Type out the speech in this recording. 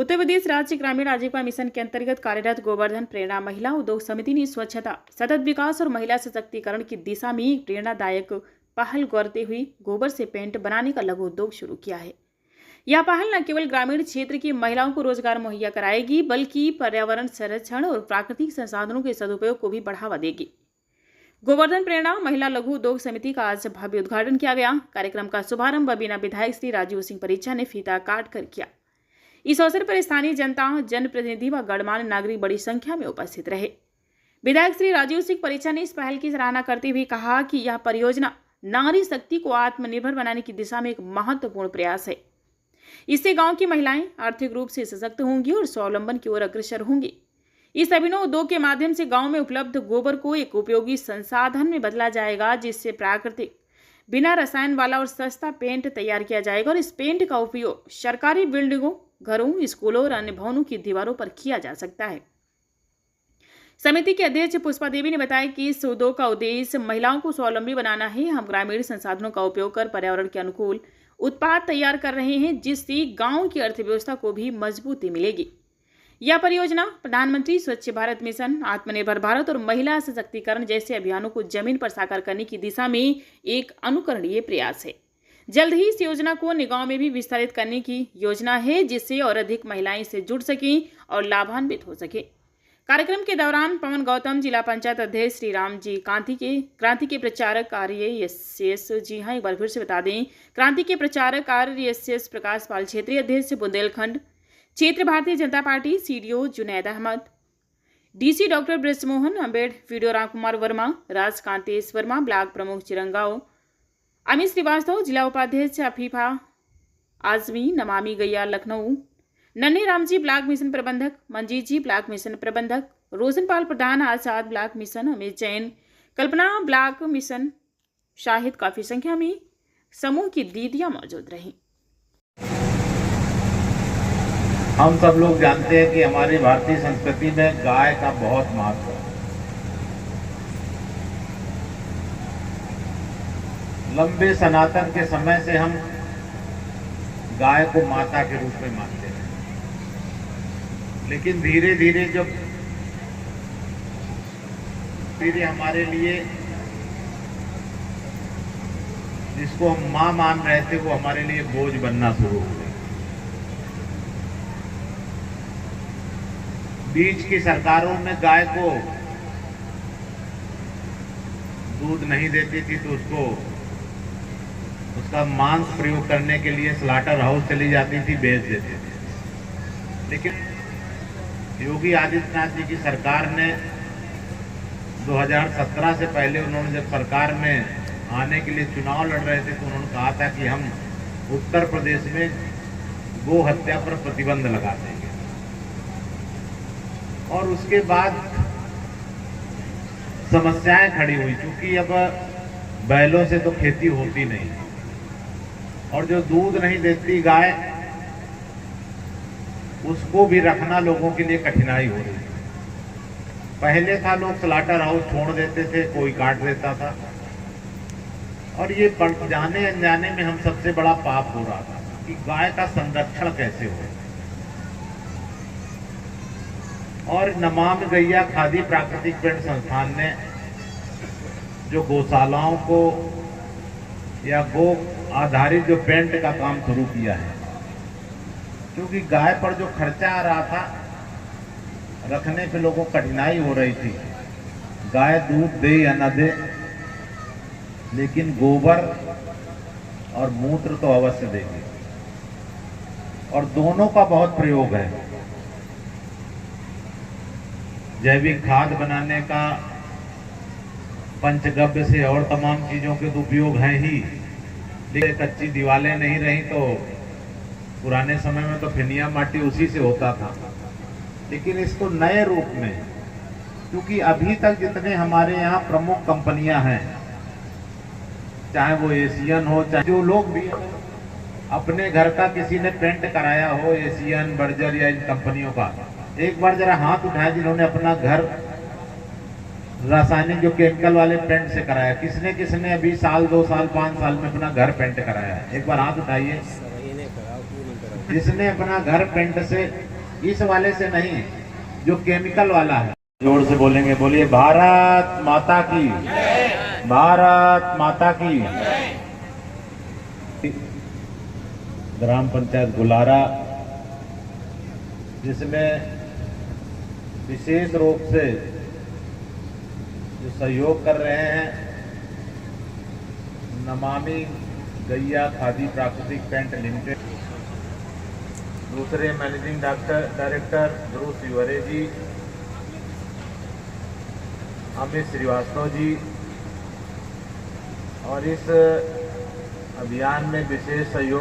उत्तर प्रदेश राज्य ग्रामीण आजीविका मिशन के अंतर्गत कार्यरत गोवर्धन प्रेरणा महिला उद्योग समिति ने स्वच्छता, सतत विकास और महिला सशक्तिकरण की दिशा में एक प्रेरणादायक पहल करते हुए गोबर से पेंट बनाने का लघु उद्योग शुरू किया है। यह पहल न केवल ग्रामीण क्षेत्र की महिलाओं को रोजगार मुहैया कराएगी, बल्कि पर्यावरण संरक्षण और प्राकृतिक संसाधनों के सदुपयोग को भी बढ़ावा देगी। गोवर्धन प्रेरणा महिला लघु उद्योग समिति का आज भव्य उद्घाटन किया गया। कार्यक्रम का शुभारंभ बीना विधायक श्री राजीव सिंह परिचा ने फीता काट कर किया। इस अवसर पर स्थानीय जनता, जनप्रतिनिधि व गणमान्य नागरिक बड़ी संख्या में उपस्थित रहे। विधायक श्री राजीव सिंह परिचा ने इस पहल की सराहना करते हुए कहा कि यह परियोजना नारी शक्ति को आत्मनिर्भर बनाने की दिशा में एक महत्वपूर्ण प्रयास है। इससे गांव की महिलाएं आर्थिक रूप से सशक्त होंगी और स्वावलंबन की ओर अग्रसर होंगी। इस अभिनव उद्योग के माध्यम से गांव में उपलब्ध गोबर को एक उपयोगी संसाधन में बदला जाएगा, जिससे प्राकृतिक, बिना रसायन वाला और सस्ता पेंट तैयार किया जाएगा और इस पेंट का उपयोग सरकारी बिल्डिंगों, घरों, स्कूलों और अन्य भवनों की दीवारों पर किया जा सकता है। समिति के अध्यक्ष पुष्पा देवी ने बताया कि इस उद्योग का उद्देश्य महिलाओं को स्वावलंबी बनाना है। हम ग्रामीण संसाधनों का उपयोग कर पर्यावरण के अनुकूल उत्पाद तैयार कर रहे हैं, जिससे गांव की अर्थव्यवस्था को भी मजबूती मिलेगी। यह परियोजना प्रधानमंत्री स्वच्छ भारत मिशन, आत्मनिर्भर भारत और महिला सशक्तिकरण जैसे अभियानों को जमीन पर साकार करने की दिशा में एक अनुकरणीय प्रयास है। जल्द ही इस योजना को अन्य गांव में भी विस्तारित करने की योजना है, जिससे और अधिक महिलाएं इससे जुड़ सकें और लाभान्वित हो सके। कार्यक्रम के दौरान पवन गौतम, जिला पंचायत अध्यक्ष श्री राम जी क्रांति के प्रचारक RSS, जी हाँ एक बार फिर से बता दें, क्रांति के प्रचारक RSS प्रकाश पाल, क्षेत्रीय अध्यक्ष बुंदेलखंड क्षेत्र Bharatiya Janata Party CDO Junaid Ahmad, DC doctor Brajmohan Ambed, BDO Ramkumar Verma, Rajkantesh Verma, block प्रमुख चिरंगांव, अमित श्रीवास्तव, जिला उपाध्यक्ष अफीफा आजमी, नमामि गैया लखनऊ, नन्हे राम जी ब्लॉक मिशन प्रबंधक, मंजीत जी ब्लॉक मिशन प्रबंधक, रोशनपाल प्रधान आजाद ब्लॉक मिशन, अमित जैन कल्पना ब्लॉक मिशन शाहिद, काफी संख्या में समूह की दीदियां मौजूद रहीं। हम सब लोग जानते हैं कि हमारी भारतीय संस्कृति में गाय का बहुत महत्व है। लंबे सनातन के समय से हम गाय को माता के रूप में मानते हैं, लेकिन धीरे धीरे जब हमारे लिए जिसको हम मां मान रहे थे वो हमारे लिए बोझ बनना शुरू हो गया। बीच की सरकारों में गाय को दूध नहीं देती थी तो उसका मांस प्रयोग करने के लिए स्लाटर हाउस चली जाती थी, बेच देते थे। लेकिन योगी आदित्यनाथ जी की सरकार ने 2017 से पहले उन्होंने जब सरकार में आने के लिए चुनाव लड़ रहे थे तो उन्होंने कहा था कि हम उत्तर प्रदेश में गो हत्या पर प्रतिबंध लगा देंगे। और उसके बाद समस्याएं खड़ी हुई, क्योंकि अब बैलों से तो खेती होती नहीं और जो दूध नहीं देती गाय उसको भी रखना लोगों के लिए कठिनाई हो रही है। पहले था लोग स्लाटर हाउस छोड़ देते थे, कोई काट देता था और ये जाने अनजाने में हम सबसे बड़ा पाप हो रहा था कि गाय का संरक्षण कैसे हो। और नमामि गैया खादी प्राकृतिक पेंट संस्थान ने जो गौशालाओं को या गो आधारित जो पेंट का काम शुरू किया है, क्योंकि गाय पर जो खर्चा आ रहा था, रखने पे लोगों को कठिनाई हो रही थी। गाय दूध दे या न दे, लेकिन गोबर और मूत्र तो अवश्य देगी और दोनों का बहुत प्रयोग है। जैविक खाद बनाने का, पंचगव्य से और तमाम चीजों के तो उपयोग हैं ही, लेकिन कच्ची दीवारें नहीं रही तो पुराने समय में तो फिनिया माटी उसी से होता था। लेकिन इसको नए रूप में, क्योंकि अभी तक जितने हमारे यहाँ प्रमुख कंपनियां हैं, चाहे वो एशियन हो, चाहे जो लोग भी अपने घर का किसी ने पेंट कराया हो, एशियन, बर्जर या इन कंपनियों का, एक बार जरा हाथ उठाया जिन्होंने अपना घर रासायनिक जो केमिकल वाले पेंट से कराया। किसने अभी साल, 2 साल, 5 साल में अपना घर पेंट कराया है? एक बार हाथ उठाइए। जिसने अपना घर पेंट से इस वाले से नहीं जो केमिकल वाला है। जोर से बोलेंगे, बोलिए भारत माता की, भारत माता की। ग्राम पंचायत गुलारा, जिसमें विशेष रूप से जो सहयोग कर रहे हैं नमामि गैया खादी प्राकृतिक पेंट लिमिटेड, दूसरे मैनेजिंग डायरेक्टर ध्रुव शिवरे जी, अमित श्रीवास्तव जी, और इस अभियान में विशेष सहयोग